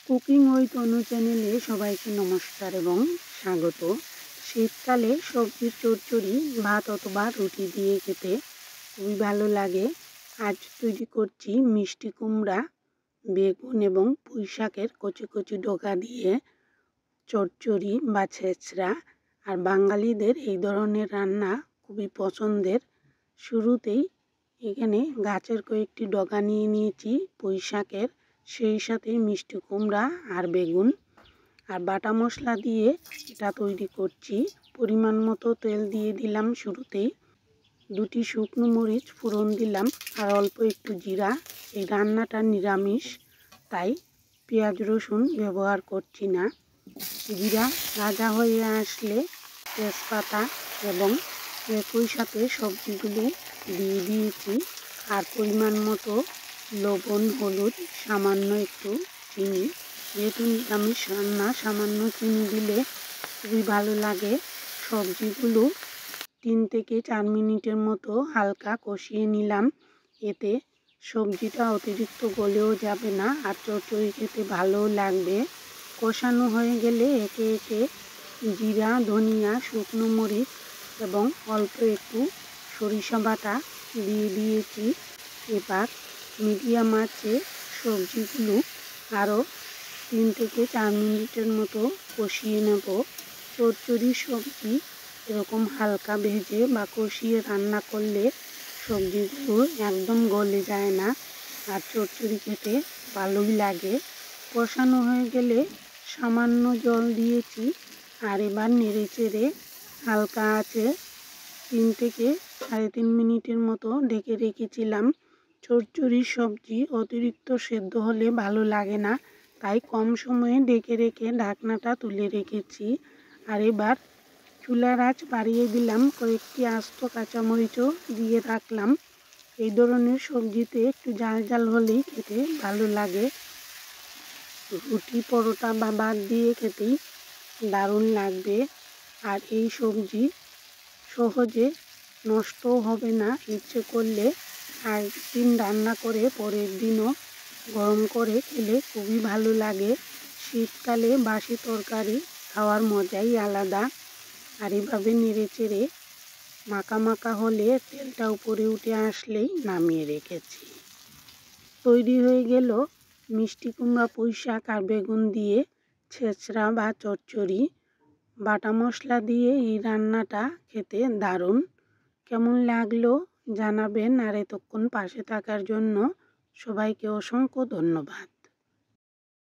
Cooking with অনু চ্যানেলে সবাইকে নমস্কার এবং স্বাগত। শীতকালে সবজির চচ্চড়ি ভাত অথবা রুটি দিয়ে খেতে খুবই ভালো লাগে। আজ তৈরি করছি মিষ্টি কুমড়া, বেগুন এবং পুঁই শাকের কচি কচি ডগা দিয়ে চচ্চড়ি বা ছেঁচড়া। আর বাঙালিদের এই ধরনের রান্না খুবই পছন্দের। শুরুতেই এখানে গাছের কয়েকটি ডগা নিয়ে নিয়েছি পুঁই শাকের, সেই সাথে মিষ্টি কুমড়া আর বেগুন আর বাটা মশলা দিয়ে এটা তৈরি করছি। পরিমাণ মতো তেল দিয়ে দিলাম শুরুতেই, 2টি শুকনো মরিচ ফোড়ন দিলাম আর অল্প একটু জিরা। এই রান্নাটা নিরামিষ, তাই পেঁয়াজ রসুন ব্যবহার করছি না। জিরা ভাজা হয়ে আসলে তেজপাতা এবং একই সাথে সবজিগুলো দিয়ে দিয়েছি আর পরিমাণ মতো লবণ, হলুদ, সামান্য একটু চিনি। যেহেতু নিরামিষ রান্না সামান্য চিনি দিলে খুবই ভালো লাগে। সবজিগুলো 3 থেকে 4 মিনিটের মতো হালকা কষিয়ে নিলাম। এতে সবজিটা অতিরিক্ত গলেও যাবে না আর চচ্চড়ি খেতে ভালোও লাগবে। কষানো হয়ে গেলে একে একে জিরা, ধনিয়া, শুকনো মরিচ এবং অল্প একটু সরিষা বাটা দিয়ে দিয়েছি। এবার মিডিয়াম আঁচে সবজিগুলো আরও 3 থেকে 4 মিনিটের মতো কষিয়ে নেব। চচ্চড়ি সবজি এরকম হালকা ভেজে বা কষিয়ে রান্না করলে সবজিগুলো একদম গলে যায় না আর চচ্চড়ি খেতে ভালোই লাগে। কষানো হয়ে গেলে সামান্য জল দিয়েছি আর এবার নেড়ে চেড়ে হালকা আঁচে 3 থেকে 3.5 মিনিটের মতো ঢেকে রেখেছিলাম। চচ্চড়ির সবজি অতিরিক্ত সেদ্ধ হলে ভালো লাগে না, তাই কম সময়ে ঢেকে রেখে ঢাকনাটা তুলে রেখেছি। আর এবার চুলার আঁচ বাড়িয়ে দিলাম, কয়েকটি আস্ত কাঁচামরিচও দিয়ে রাখলাম। এই ধরনের সবজিতে একটু ঝাল ঝাল হলেই খেতে ভালো লাগে। রুটি, পরোটা বা ভাত দিয়ে খেতেই দারুণ লাগবে। আর এই সবজি সহজে নষ্টও হবে না। ইচ্ছে করলে একদিন রান্না করে পরের দিনও গরম করে খেলে খুবই ভালো লাগে। শীতকালে বাসি তরকারি খাওয়ার মজাই আলাদা। আর এভাবে নেড়ে চেড়ে মাখা মাখা হলে তেলটা উপরে উঠে আসলেই নামিয়ে রেখেছি। তৈরি হয়ে গেল মিষ্টি কুমড়া, পুঁই শাক আর বেগুন দিয়ে ছেঁচড়া বা চচ্চড়ি। বাটা মশলা দিয়ে এই রান্নাটা খেতে দারুণ। কেমন লাগলো জানাবেন আর এতক্ষণ পাশে থাকার জন্য সবাইকে অসংখ্য ধন্যবাদ।